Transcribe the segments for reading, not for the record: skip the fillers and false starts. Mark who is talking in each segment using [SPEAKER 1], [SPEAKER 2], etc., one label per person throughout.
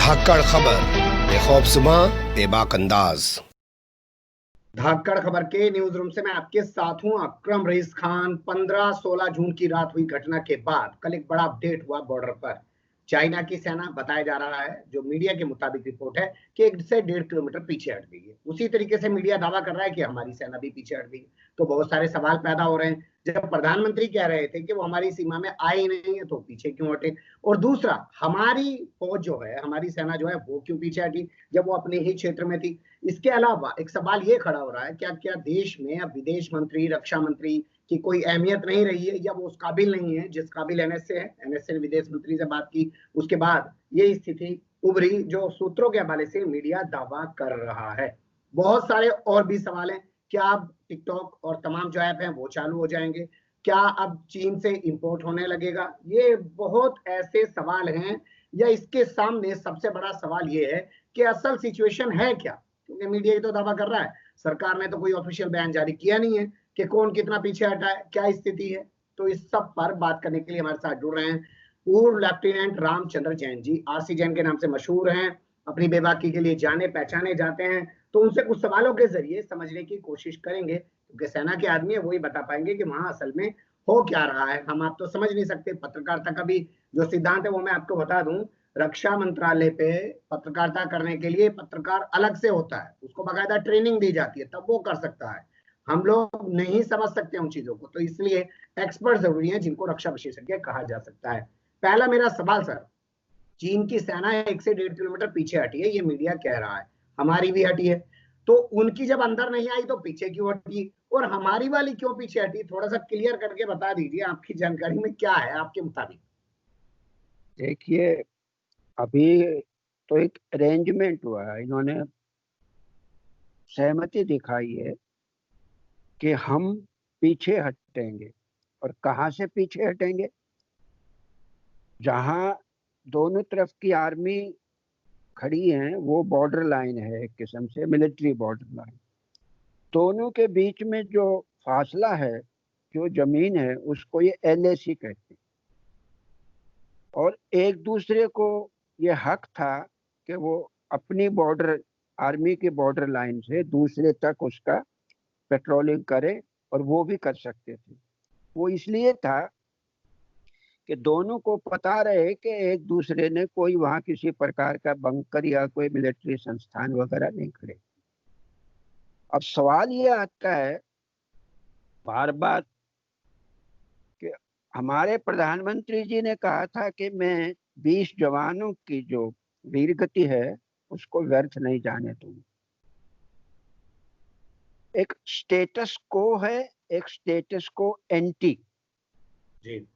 [SPEAKER 1] धाकड़ खबर, बेखौफसुमा बेबाक अंदाज।
[SPEAKER 2] धाकड़ खबर के न्यूज रूम से मैं आपके साथ हूं अकरम रईस खान। 15-16 जून की रात हुई घटना के बाद कल एक बड़ा अपडेट हुआ बॉर्डर पर। चाइना की सेना बताया जा रहा है, जो मीडिया के मुताबिक रिपोर्ट है, कि 1 से 1.5 किलोमीटर पीछे हट गई है। उसी तरीके से मीडिया दावा कर रहा है कि हमारी सेना भी पीछे हट गई। तो बहुत सारे सवाल पैदा हो रहे हैं। जब प्रधानमंत्री कह रहे थे कि वो हमारी सीमा में आई नहीं है, तो पीछे क्यों हटे? और दूसरा, हमारी फौज जो है, हमारी सेना जो है, वो क्यों पीछे हटी जब वो अपने ही क्षेत्र में थी? इसके अलावा एक सवाल ये खड़ा हो रहा है, क्या क्या देश में अब विदेश मंत्री, रक्षा मंत्री की कोई अहमियत नहीं रही है, या वो उस काबिल नहीं है जिस काबिल एनएसए है? एनएसए ने विदेश मंत्री से बात की, उसके बाद ये स्थिति उभरी जो सूत्रों के हवाले से मीडिया दावा कर रहा है। बहुत सारे और भी सवाल हैं। क्या अब टिकटॉक और तमाम जो ऐप हैं वो चालू हो जाएंगे? क्या अब चीन से इंपोर्ट होने लगेगा? ये बहुत ऐसे सवाल हैं। या इसके सामने सबसे बड़ा सवाल ये है कि असल सिचुएशन है क्या? क्योंकि मीडिया ही तो दावा कर रहा है, सरकार ने तो कोई ऑफिशियल बयान जारी किया नहीं है कि कौन कितना पीछे हटा है, क्या स्थिति है। तो इस सब पर बात करने के लिए हमारे साथ जुड़ रहे हैं पूर्व लेफ्टिनेंट रामचंद्र जैन जी। आरसी जैन के नाम से मशहूर हैं, अपनी बेबाकी के लिए जाने पहचाने जाते हैं। तो उनसे कुछ सवालों के जरिए समझने की कोशिश करेंगे, क्योंकि सेना के आदमी है, वही बता पाएंगे कि वहां असल में हो क्या रहा है। हम आप तो समझ नहीं सकते। पत्रकारिता का भी जो सिद्धांत है वो मैं आपको बता दूं, रक्षा मंत्रालय पे पत्रकारिता करने के लिए पत्रकार अलग से होता है, उसको बाकायदा ट्रेनिंग दी जाती है, तब वो कर सकता है। हम लोग नहीं समझ सकते उन चीजों को, तो इसलिए एक्सपर्ट जरूरी है, जिनको रक्षा विशेषज्ञ कहा जा सकता है। पहला मेरा सवाल सर, चीन की सेना 1 से 1.5 किलोमीटर पीछे हटी है, ये मीडिया कह रहा है, हमारी भी हटी है। तो उनकी जब अंदर नहीं आई तो पीछे क्यों हटी, और हमारी वाली क्यों पीछे हटी? थोड़ा सा क्लियर करके बता दीजिए, आपकी जानकारी में क्या है आपके मुताबिक?
[SPEAKER 3] देखिए, अभी तो एक अरेंजमेंट हुआ है, इन्होंने सहमति दिखाई है कि हम पीछे हटेंगे। और कहाँ से पीछे हटेंगे? जहां दोनों तरफ की आर्मी खड़ी है वो बॉर्डर लाइन है, एक किस्म से मिलिट्री बॉर्डर लाइन। दोनों के बीच में जो फासला है, जो जमीन है, उसको ये एलएसी कहते हैं। और एक दूसरे को ये हक था कि वो अपनी बॉर्डर, आर्मी की बॉर्डर लाइन से दूसरे तक उसका पेट्रोलिंग करे, और वो भी कर सकते थे। वो इसलिए था कि दोनों को पता रहे कि एक दूसरे ने कोई वहां किसी प्रकार का बंकर या कोई मिलिट्री संस्थान वगैरह नहीं खड़े। अब सवाल ये आता है बार बार कि हमारे प्रधानमंत्री जी ने कहा था कि मैं 20 जवानों की जो वीरगति है उसको व्यर्थ नहीं जाने दूंगा। एक स्टेटस को है, एक स्टेटस को एंटी।
[SPEAKER 2] जी।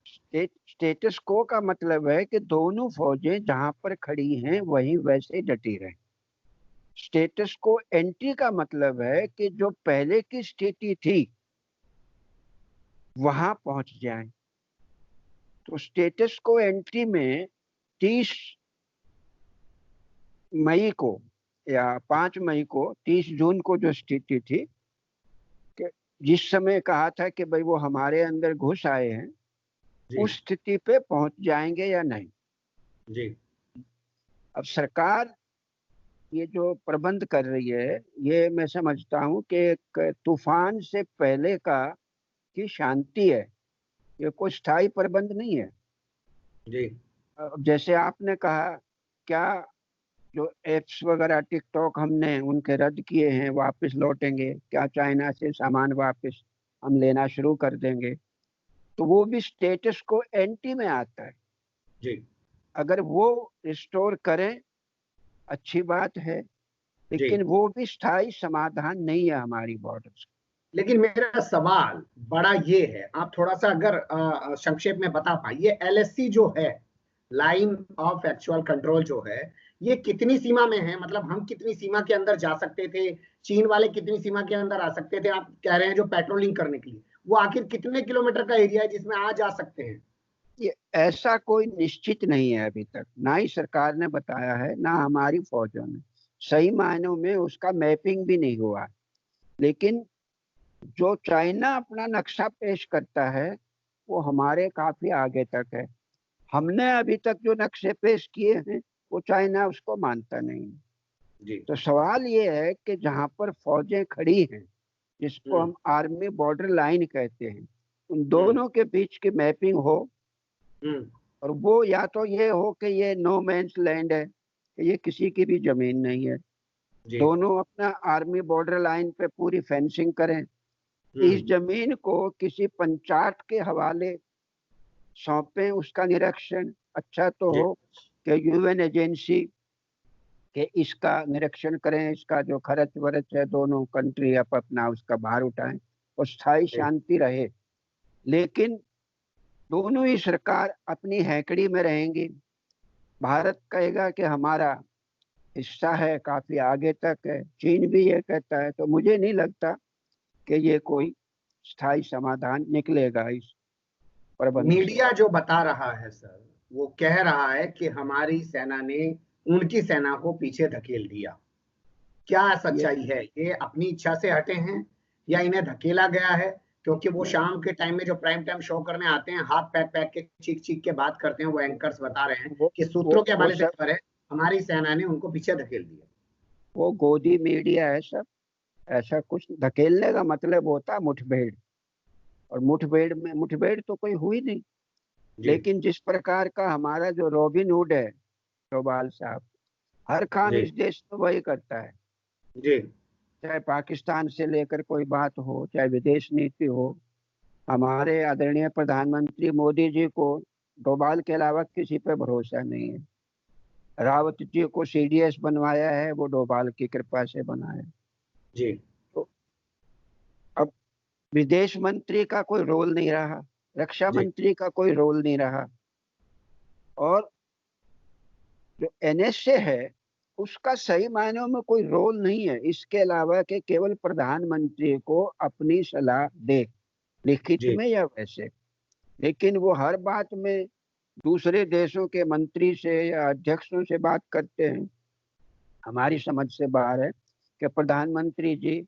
[SPEAKER 3] स्टेटस को का मतलब है कि दोनों फौजें जहां पर खड़ी हैं वहीं वैसे डटी रहें। स्टेटस को एंटी का मतलब है कि जो पहले की स्थिति थी वहां पहुंच जाएं। तो स्टेटस को एंट्री में 30 मई को या 5 मई को, 30 जून को जो स्थिति थी कि जिस समय कहा था कि भाई वो हमारे अंदर घुस आए हैं, उस स्थिति पे पहुंच जाएंगे या नहीं।
[SPEAKER 2] जी।
[SPEAKER 3] अब सरकार ये जो प्रबंध कर रही है, ये मैं समझता हूं कि एक तूफान से पहले का की शांति है, ये कोई स्थायी प्रबंध नहीं है।
[SPEAKER 2] जी।
[SPEAKER 3] अब जैसे आपने कहा, क्या जो एप्स वगैरह टिकटॉक हमने उनके रद्द किए हैं वापस लौटेंगे? क्या चाइना से सामान वापस हम लेना शुरू कर देंगे? तो वो भी स्टेटस को एंटी में आता है।
[SPEAKER 2] जी।
[SPEAKER 3] अगर वो रिस्टोर करें अच्छी बात है,
[SPEAKER 2] जी।
[SPEAKER 3] लेकिन वो भी स्थायी समाधान नहीं है हमारी बॉर्डर।
[SPEAKER 2] लेकिन मेरा सवाल बड़ा ये है, आप थोड़ा सा अगर संक्षेप में बता पाइए, एलएससी जो है, लाइन ऑफ एक्चुअल कंट्रोल जो है, ये कितनी सीमा में है? मतलब हम कितनी सीमा के अंदर जा सकते थे, चीन वाले कितनी सीमा के अंदर आ सकते थे? आप कह रहे हैं जो पेट्रोलिंग करने के लिए, वो आखिर कितने किलोमीटर का एरिया है जिसमें आ जा सकते हैं?
[SPEAKER 3] ये ऐसा कोई निश्चित नहीं है अभी तक, ना ही सरकार ने बताया है, ना हमारी फौजों ने। सही मायनों में उसका मैपिंग भी नहीं हुआ। लेकिन जो चाइना अपना नक्शा पेश करता है वो हमारे काफी आगे तक है। हमने अभी तक जो नक्शे पेश किए हैं वो चाइना उसको मानता नहीं।
[SPEAKER 2] जी।
[SPEAKER 3] तो सवाल ये है कि जहां पर फौजें खड़ी हैं, जिसको
[SPEAKER 2] हम्म।
[SPEAKER 3] हम आर्मी बॉर्डर लाइन कहते हैं, उन
[SPEAKER 2] हम्म।
[SPEAKER 3] दोनों के बीच की मैपिंग हो,
[SPEAKER 2] हम्म।
[SPEAKER 3] और वो या तो ये हो कि ये नो मैन्स लैंड है, कि ये किसी की भी जमीन नहीं है,
[SPEAKER 2] जी।
[SPEAKER 3] दोनों अपना आर्मी बॉर्डर लाइन पे पूरी फेंसिंग करें, इस
[SPEAKER 2] हम्म।
[SPEAKER 3] जमीन को किसी पंचायत के हवाले सौंपें, उसका निरीक्षण अच्छा तो
[SPEAKER 2] जी।
[SPEAKER 3] हो कि यूएन एजेंसी के इसका निरीक्षण करें, इसका जो खर्च वर्च है दोनों कंट्री अपना उसका भार उठाएं और स्थायी
[SPEAKER 2] जी।
[SPEAKER 3] शांति रहे। लेकिन दोनों ही सरकार अपनी हैकड़ी में रहेंगी। भारत कहेगा कि हमारा हिस्सा है, काफी आगे तक है, चीन भी ये कहता है। तो मुझे नहीं लगता कि ये कोई स्थायी समाधान निकलेगा इस प्रबंध से।
[SPEAKER 2] मीडिया जो बता रहा है सर, वो कह रहा है कि हमारी सेना ने उनकी सेना को पीछे धकेल दिया। क्या
[SPEAKER 3] ये
[SPEAKER 2] सच्चाई है? ये अपनी इच्छा से हटे हैं या इन्हें धकेला गया है? क्योंकि वो शाम के टाइम में जो प्राइम टाइम शो करने आते हैं, हाथ पैर पैर के चीख चीख के बात करते हैं, वो एंकर्स बता रहे हैं
[SPEAKER 3] वो
[SPEAKER 2] कि
[SPEAKER 3] वो
[SPEAKER 2] सूत्रों के
[SPEAKER 3] वो
[SPEAKER 2] हवाले से
[SPEAKER 3] सब
[SPEAKER 2] खबर है हमारी सेना ने उनको पीछे धकेल दिया।
[SPEAKER 3] वो गोदी मीडिया है सब। ऐसा कुछ धकेलने का मतलब होता है मुठभेड़, और मुठभेड़ तो कोई हुई नहीं।
[SPEAKER 2] जी।
[SPEAKER 3] लेकिन जिस प्रकार का हमारा जो रॉबिन हुड है डोभाल साहब, हर काम
[SPEAKER 2] जी।
[SPEAKER 3] इस देश में वही करता है।
[SPEAKER 2] जी।
[SPEAKER 3] चाहे पाकिस्तान से लेकर कोई बात हो, चाहे विदेश नीति हो, हमारे आदरणीय प्रधानमंत्री मोदी जी को डोभाल के अलावा किसी पे भरोसा नहीं है। रावत जी को सीडीएस बनवाया है, वो डोभाल की कृपा से बना है।
[SPEAKER 2] जी।
[SPEAKER 3] तो अब विदेश मंत्री का कोई रोल नहीं रहा, रक्षा
[SPEAKER 2] जी।
[SPEAKER 3] मंत्री का कोई रोल नहीं रहा, और जो एनएसए है उसका सही मायनों में कोई रोल नहीं है, इसके अलावा कि केवल प्रधानमंत्री को अपनी सलाह दे, लिखित
[SPEAKER 2] जी।
[SPEAKER 3] में या वैसे। लेकिन वो हर बात में दूसरे देशों के मंत्री से या अध्यक्षों से बात करते हैं। हमारी समझ से बाहर है कि प्रधानमंत्री जी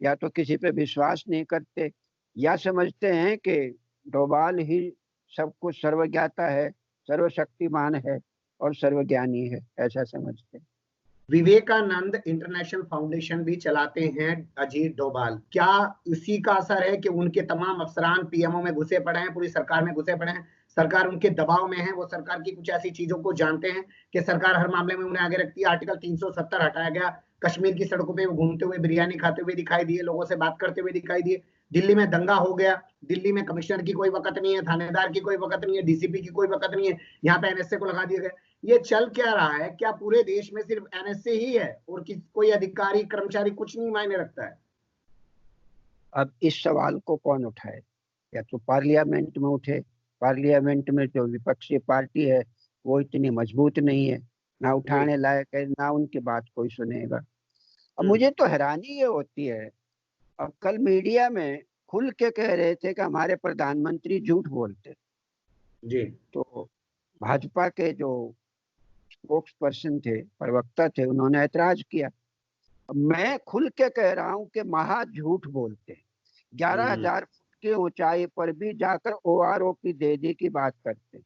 [SPEAKER 3] या तो किसी पे विश्वास नहीं करते, या समझते हैं कि डोभाल ही सब कुछ सर्वज्ञाता है, सर्वशक्तिमान है और सर्वज्ञानी है, ऐसा समझते हैं।
[SPEAKER 2] विवेकानंद इंटरनेशनल फाउंडेशन भी चलाते हैं अजीत डोभाल। क्या इसी का असर है कि उनके तमाम अफसरान पीएमओ में घुसे पड़े हैं, पूरी सरकार में घुसे पड़े हैं, सरकार उनके दबाव में है, वो सरकार की कुछ ऐसी चीजों को जानते हैं कि सरकार हर मामले में उन्हें आगे रखती है? आर्टिकल 370 हटाया गया, कश्मीर की सड़कों पे वो घूमते हुए बिरयानी खाते हुए दिखाई दिए, लोगों से बात करते हुए दिखाई दिए। दिल्ली में दंगा हो गया, दिल्ली में कमिश्नर की कोई वकत नहीं है, थानेदार की कोई वकत नहीं है, डीसीपी की कोई वकत नहीं है, यहाँ पे एनएसए को लगा दिया गया। ये चल क्या रहा है? क्या पूरे देश में सिर्फ एनएसए ही है और कोई अधिकारी कर्मचारी कुछ नहीं मायने रखता है?
[SPEAKER 3] अब इस सवाल को कौन उठाए? या तो पार्लियामेंट में उठे। पार्लियामेंट में जो विपक्षी पार्टी है वो इतनी मजबूत नहीं है, ना
[SPEAKER 2] जी।
[SPEAKER 3] उठाने लायक है, ना उनकी बात कोई सुनेगा। अब
[SPEAKER 2] हम्म।
[SPEAKER 3] मुझे तो हैरानी ये होती है, अब कल मीडिया में खुल के कह रहे थे कि हमारे प्रधानमंत्री झूठ बोलते।
[SPEAKER 2] जी।
[SPEAKER 3] तो भाजपा के जो स्पोक्स पर्सन थे, प्रवक्ता थे, उन्होंने ऐतराज किया। अब मैं खुल के कह रहा हूं कि महा झूठ बोलते। ग्यारह
[SPEAKER 2] हम्म।
[SPEAKER 3] हजार फुट की ऊंचाई पर भी जाकर ओआरओ की दे की बात करते,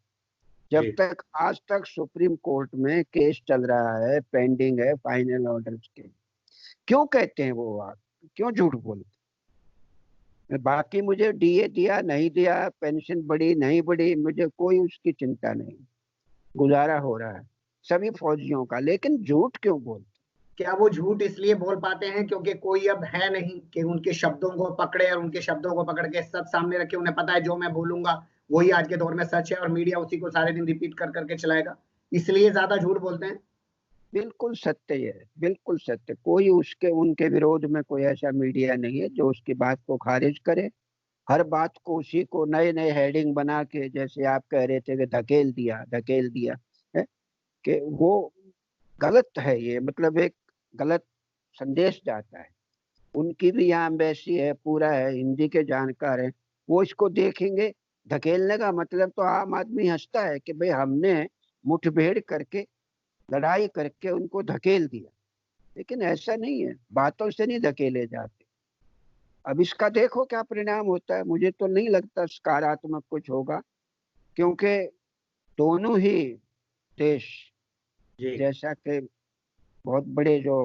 [SPEAKER 3] जब
[SPEAKER 2] जी।
[SPEAKER 3] तक आज तक सुप्रीम कोर्ट में केस चल रहा है, पेंडिंग है फाइनल ऑर्डर्स के। क्यों कहते हैं वो बात? क्यों झूठ बोलते? बाकी मुझे डीए दिया नहीं दिया, पेंशन बढ़ी नहीं बढ़ी, मुझे कोई उसकी चिंता नहीं, गुजारा हो रहा है सभी फौजियों का। लेकिन झूठ क्यों बोलते?
[SPEAKER 2] क्या वो झूठ इसलिए बोल पाते हैं क्योंकि कोई अब है नहीं कि उनके शब्दों को पकड़े और उनके शब्दों को पकड़ के सच सामने रखे? उन्हें पता है जो मैं बोलूंगा वही आज के दौर में सच है और मीडिया उसी को सारे दिन रिपीट कर करके चलाएगा, इसलिए ज्यादा झूठ बोलते हैं।
[SPEAKER 3] बिल्कुल सत्य है, बिल्कुल सत्य। कोई उसके उनके विरोध में कोई ऐसा मीडिया नहीं है जो उसकी बात को खारिज करे। हर बात को उसी को नए नए हेडिंग बना के, जैसे आप कह रहे थे कि धकेल दिया है, कि वो गलत है। ये मतलब एक गलत संदेश जाता है। उनकी भी यहाँ एम्बेसी है, पूरा है, हिंदी के जानकार हैं, वो इसको देखेंगे। धकेलने का मतलब तो आम आदमी हंसता है कि भाई हमने मुठभेड़ करके, लड़ाई करके उनको धकेल दिया। लेकिन ऐसा नहीं है, बातों से नहीं धकेले जाते। अब इसका देखो क्या परिणाम होता है। मुझे तो नहीं लगता सकारात्मक कुछ होगा, क्योंकि दोनों ही देश
[SPEAKER 2] जी।
[SPEAKER 3] जैसा कि बहुत बड़े जो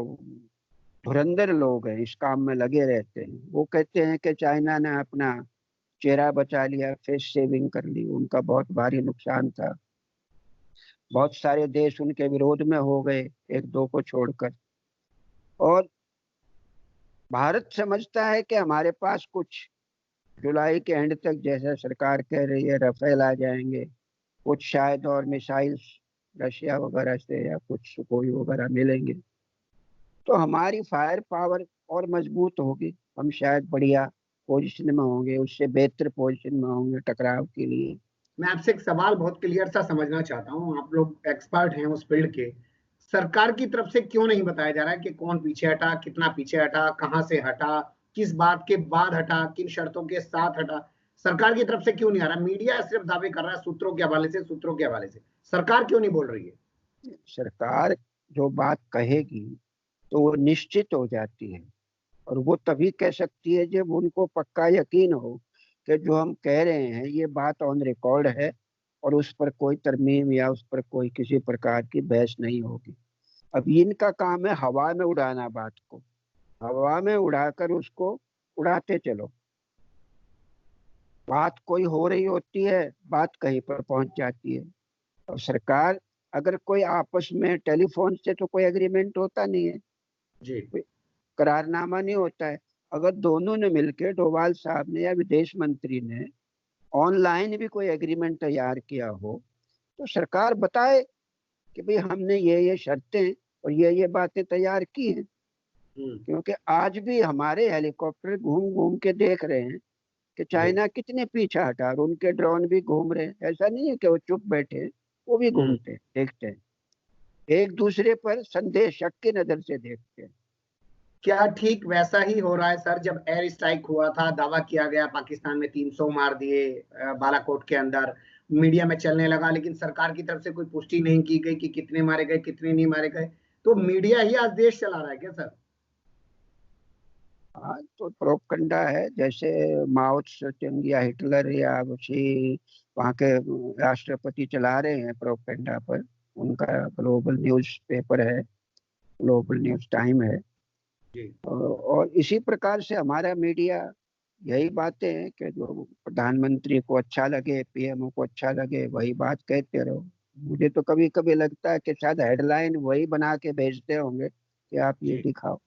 [SPEAKER 3] धुरंधर लोग हैं, इस काम में लगे रहते हैं, वो कहते हैं कि चाइना ने अपना चेहरा बचा लिया, फेस शेविंग कर ली, उनका बहुत भारी नुकसान था, बहुत सारे देश उनके विरोध में हो गए, एक दो को छोड़कर। और भारत समझता है कि हमारे पास कुछ जुलाई के एंड तक, जैसा सरकार कह रही है, राफेल आ जाएंगे, कुछ शायद और मिसाइल्स रशिया वगैरह से या कुछ सुखोई वगैरह मिलेंगे, तो हमारी फायर पावर और मजबूत होगी, हम शायद बढ़िया पोजीशन में होंगे, उससे बेहतर पोजीशन में होंगे टकराव के लिए।
[SPEAKER 2] मैं आपसे एक सवाल बहुत क्लियर सा समझना चाहता हूँ, आप लोग एक्सपर्ट हैं उस फील्ड के। सरकार की तरफ से क्यों नहीं बताया जा रहा है कि कौन पीछे हटा, कितना पीछे हटा, कहां से हटा, किस बात के बाद हटा, किन शर्तों के साथ हटा? सरकार की तरफ से क्यों नहीं आ रहा? मीडिया सिर्फ दावे कर रहा है सूत्रों के हवाले से, सूत्रों के हवाले से। सरकार क्यों नहीं बोल रही है?
[SPEAKER 3] सरकार जो बात कहेगी तो वो निश्चित हो जाती है, और वो तभी कह सकती है जब उनको पक्का यकीन हो कि जो हम कह रहे हैं ये बात ऑन रिकॉर्ड है, और उस पर कोई तरमीम या उस पर कोई किसी प्रकार की बहस नहीं होगी। अब इनका काम है हवा में उड़ाना बात को, हवा में उड़ाकर उसको उड़ाते चलो। बात कोई हो रही होती है, बात कहीं पर पहुंच जाती है। और सरकार, अगर कोई आपस में टेलीफोन से तो कोई एग्रीमेंट होता नहीं है,
[SPEAKER 2] जी।
[SPEAKER 3] कोई करारनामा नहीं होता है। अगर दोनों ने मिलकर, डोभाल साहब ने या विदेश मंत्री ने ऑनलाइन भी कोई एग्रीमेंट तैयार किया हो, तो सरकार बताए कि भाई हमने ये शर्तें और ये बातें तैयार की हैं।
[SPEAKER 2] हम्म।
[SPEAKER 3] क्योंकि आज भी हमारे हेलीकॉप्टर घूम घूम के देख रहे हैं कि
[SPEAKER 2] जी।
[SPEAKER 3] चाइना कितने पीछे हटा, और उनके ड्रोन भी घूम रहे हैं। ऐसा नहीं है कि वो चुप बैठे हैं, वो भी
[SPEAKER 2] हम्म।
[SPEAKER 3] घूमते हैं, देखते हैं, एक दूसरे पर संदेह शक की नजर से देखते हैं।
[SPEAKER 2] क्या ठीक वैसा ही हो रहा है सर? जब एयर स्ट्राइक हुआ था, दावा किया गया पाकिस्तान में 300 मार दिए बालाकोट के अंदर, मीडिया में चलने लगा, लेकिन सरकार की तरफ से कोई पुष्टि नहीं की गई कि कितने मारे गए, कितने नहीं मारे गए। तो मीडिया ही आज देश चला रहा है क्या सर?
[SPEAKER 3] हाँ, तो प्रोपगंडा है, जैसे माओ त्से या हिटलर या उसी वहाँ के राष्ट्रपति चला रहे हैं प्रोपगंडा पर। उनका ग्लोबल न्यूज पेपर है, ग्लोबल न्यूज टाइम है।
[SPEAKER 2] जी।
[SPEAKER 3] और इसी प्रकार से हमारा मीडिया, यही बातें हैं कि जो प्रधानमंत्री को अच्छा लगे, पीएमओ को अच्छा लगे, वही बात कहते रहो। मुझे तो कभी कभी लगता है कि शायद हेडलाइन वही बना के भेजते होंगे कि आप ये
[SPEAKER 2] जी।
[SPEAKER 3] दिखाओ।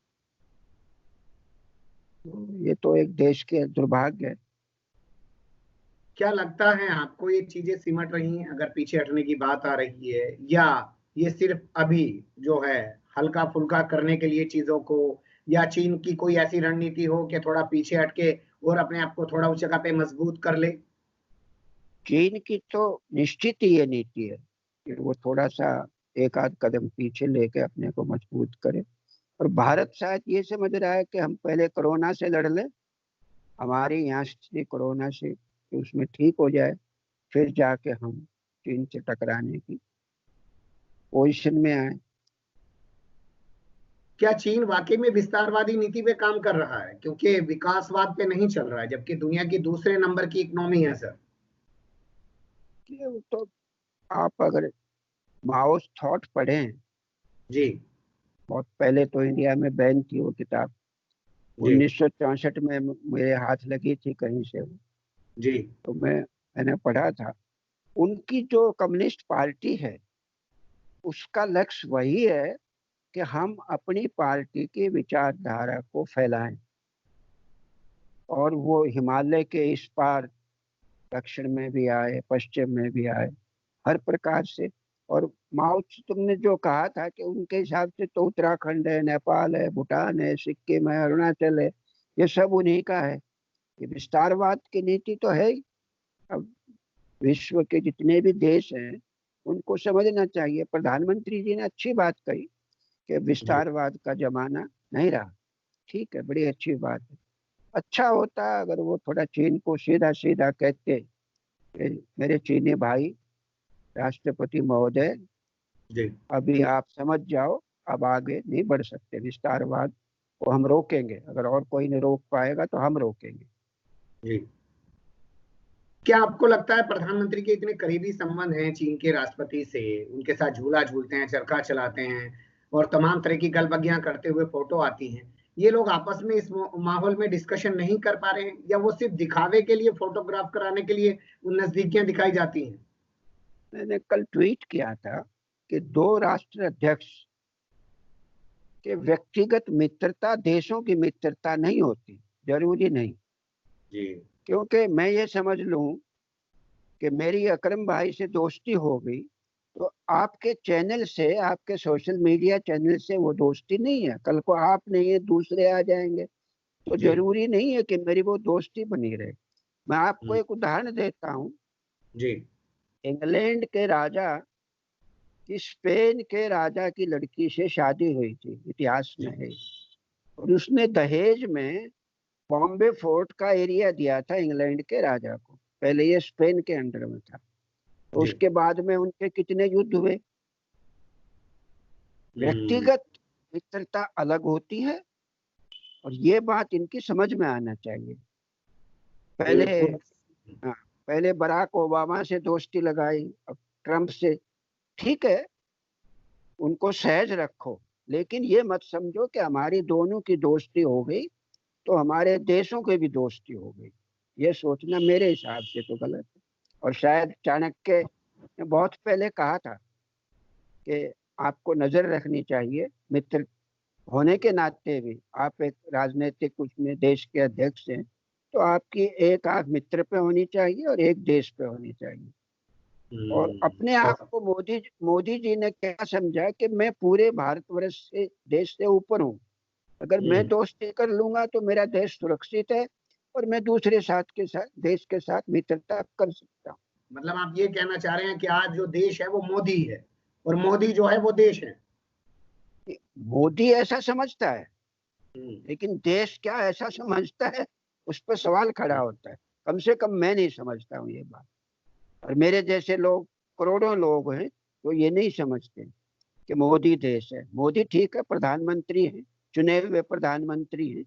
[SPEAKER 3] ये तो एक देश के दुर्भाग्य है।
[SPEAKER 2] क्या लगता है आपको, ये चीजें सिमट रही हैं अगर पीछे हटने की बात आ रही है, या ये सिर्फ अभी जो है हल्का फुल्का करने के लिए चीजों को, या चीन की कोई ऐसी रणनीति हो कि थोड़ा पीछे हटके और अपने आप को थोड़ा उस जगह पे मजबूत कर ले?
[SPEAKER 3] चीन की तो निश्चित ही ये नीति है कि वो थोड़ा सा एक आध कदम पीछे लेके अपने को मजबूत करे। और भारत शायद ये समझ रहा है कि हम पहले कोरोना से लड़ लें, हमारी यहाँ से कोरोना से कि उसमें ठीक हो जाए, फिर जाके हम चीन से टकराने की पोजीशन में आए।
[SPEAKER 2] क्या चीन वाकई में विस्तारवादी नीति पे काम कर रहा है, क्योंकि विकासवाद पे नहीं चल रहा है, जबकि दुनिया की दूसरे नंबर की इकोनॉमी है सर?
[SPEAKER 3] कि वो तो, आप अगर माओस थॉट पढ़ें,
[SPEAKER 2] जी।
[SPEAKER 3] बहुत पहले तो इंडिया में बैन थी वो किताब,
[SPEAKER 2] जी।
[SPEAKER 3] 1964 में मेरे हाथ लगी थी कहीं से वो,
[SPEAKER 2] जी।
[SPEAKER 3] तो मैंने पढ़ा था। उनकी जो कम्युनिस्ट पार्टी है, उसका लक्ष्य वही है कि हम अपनी पार्टी की विचारधारा को फैलाएं, और वो हिमालय के इस पार दक्षिण में भी आए, पश्चिम में भी आए, हर प्रकार से। और माओ तुमने जो कहा था कि उनके हिसाब से तो उत्तराखंड है, नेपाल है, भूटान है, सिक्किम है, अरुणाचल है, ये सब उन्हीं का है। ये विस्तारवाद की नीति तो है ही। अब विश्व के जितने भी देश हैं, उनको समझना चाहिए। प्रधानमंत्री जी ने अच्छी बात कही कि
[SPEAKER 2] जी।
[SPEAKER 3] विस्तारवाद का जमाना नहीं रहा। ठीक है, बड़ी अच्छी बात है। अच्छा होता अगर वो थोड़ा चीन को सीधा सीधा कहते कि मेरे चीनी भाई, राष्ट्रपति महोदय,
[SPEAKER 2] जी।
[SPEAKER 3] अभी आप समझ जाओ, अब आगे नहीं बढ़ सकते, विस्तारवाद को हम रोकेंगे, अगर और कोई नहीं रोक पाएगा तो हम रोकेंगे।
[SPEAKER 2] जी। क्या आपको लगता है प्रधानमंत्री के इतने करीबी संबंध हैं चीन के राष्ट्रपति से, उनके साथ झूला झूलते हैं, चरखा चलाते हैं और तमाम तरह की गलबगियां करते हुए फोटो आती हैं, ये लोग आपस में इस माहौल में डिस्कशन नहीं कर पा रहे हैं, या वो सिर्फ दिखावे के लिए, फोटोग्राफ कराने के लिए उन नजदीकियां दिखाई जाती हैं?
[SPEAKER 3] मैंने कल ट्वीट किया था कि दो राष्ट्र अध्यक्ष के व्यक्तिगत मित्रता देशों की मित्रता नहीं होती, जरूरी नहीं।
[SPEAKER 2] जी।
[SPEAKER 3] क्योंकि मैं ये समझ लूं कि मेरी अकरम भाई से दोस्ती हो गई तो आपके चैनल से, आपके सोशल मीडिया चैनल से वो दोस्ती नहीं है। कल को आप नहीं है, दूसरे आ जाएंगे, तो
[SPEAKER 2] जी।
[SPEAKER 3] जरूरी नहीं है कि मेरी वो दोस्ती बनी रहे। मैं आपको
[SPEAKER 2] हम्म,
[SPEAKER 3] एक उदाहरण देता हूँ।
[SPEAKER 2] जी।
[SPEAKER 3] इंग्लैंड के राजा की स्पेन के राजा की लड़की से शादी हुई थी, इतिहास
[SPEAKER 2] जी।
[SPEAKER 3] में है। और उसने दहेज में बॉम्बे फोर्ट का एरिया दिया था इंग्लैंड के राजा को। पहले ये स्पेन के अंडर में था, तो
[SPEAKER 2] जी।
[SPEAKER 3] उसके बाद में उनके कितने युद्ध हुए।
[SPEAKER 2] हम्म,
[SPEAKER 3] व्यक्तिगत मित्रता अलग होती है, और ये बात इनकी समझ में आना चाहिए। पहले,
[SPEAKER 2] बिल्कुल।
[SPEAKER 3] हाँ, पहले बराक ओबामा से दोस्ती लगाई, अब ट्रंप से। ठीक है, उनको सहज रखो, लेकिन ये मत समझो कि हमारी दोनों की दोस्ती हो गई तो हमारे देशों की भी दोस्ती हो गई। ये सोचना मेरे हिसाब से तो गलत है। और शायद चाणक्य ने बहुत पहले कहा था कि आपको नजर रखनी चाहिए, मित्र होने के नाते भी। आप एक राजनीतिक उसमें देश के अध्यक्ष हैं, तो आपकी एक आंख मित्र पे होनी चाहिए और एक देश पे होनी चाहिए। और अपने आप
[SPEAKER 2] बहुत।
[SPEAKER 3] को मोदी मोदी जी ने क्या समझा कि मैं पूरे भारतवर्ष से, देश से ऊपर हूँ। अगर मैं
[SPEAKER 2] हम्म,
[SPEAKER 3] दोस्ती कर लूंगा तो मेरा देश सुरक्षित है, और मैं दूसरे साथ के साथ देश के साथ मित्रता कर सकता हूँ।
[SPEAKER 2] मतलब आप ये कहना चाह रहे हैं कि आज जो देश है वो मोदी है, और मोदी जो है वो देश है?
[SPEAKER 3] मोदी ऐसा समझता है,
[SPEAKER 2] हम्म,
[SPEAKER 3] लेकिन देश क्या ऐसा समझता है, उस पर सवाल खड़ा होता है। कम से कम मैं नहीं समझता हूँ ये बात। और मेरे जैसे लोग, करोड़ों लोग हैं, तो ये नहीं समझते कि मोदी देश है। मोदी ठीक है, प्रधानमंत्री है, चुने हुए प्रधानमंत्री हैं,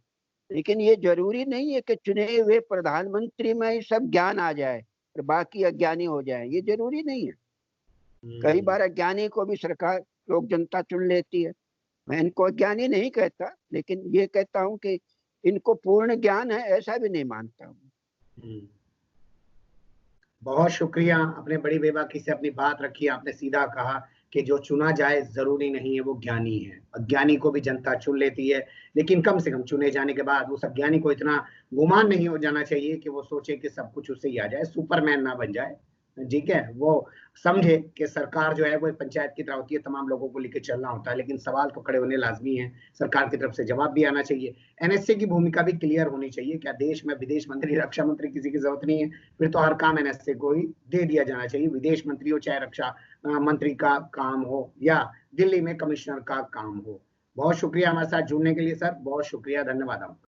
[SPEAKER 3] लेकिन ये जरूरी नहीं है कि चुने हुए प्रधानमंत्री में ही सब ज्ञान आ जाए और बाकी अज्ञानी हो जाए। ये जरूरी नहीं है। कई
[SPEAKER 2] हम्म,
[SPEAKER 3] बार अज्ञानी को भी सरकार, लोग, जनता चुन लेती है। मैं इनको अज्ञानी नहीं कहता, लेकिन ये कहता हूँ कि इनको पूर्ण ज्ञान है, ऐसा भी नहीं मानता हूँ।
[SPEAKER 2] हम्म। बहुत शुक्रिया, आपने बड़ी बेबाकी से अपनी बात रखी। आपने सीधा कहा कि जो चुना जाए जरूरी नहीं है वो ज्ञानी है, अज्ञानी को भी जनता चुन लेती है, लेकिन कम से कम चुने जाने के बाद उस अज्ञानी को इतना गुमान नहीं हो जाना चाहिए कि वो सोचे कि सब कुछ उससे ही आ जाए, सुपरमैन ना बन जाए। ठीक है, वो समझे कि सरकार जो है वो एक पंचायत की तरह होती है, तमाम लोगों को लेकर चलना होता है, लेकिन सवाल तो खड़े होने लाजमी है, सरकार की तरफ से जवाब भी आना चाहिए। एनएसए की भूमिका भी क्लियर होनी चाहिए। क्या देश में विदेश मंत्री, रक्षा मंत्री किसी की जरूरत नहीं है? फिर तो हर काम एनएसए को ही दे दिया जाना चाहिए, विदेश मंत्री हो चाहे रक्षा मंत्री का काम हो या दिल्ली में कमिश्नर का काम हो। बहुत शुक्रिया हमारे साथ जुड़ने के लिए सर, बहुत शुक्रिया, धन्यवाद आपका।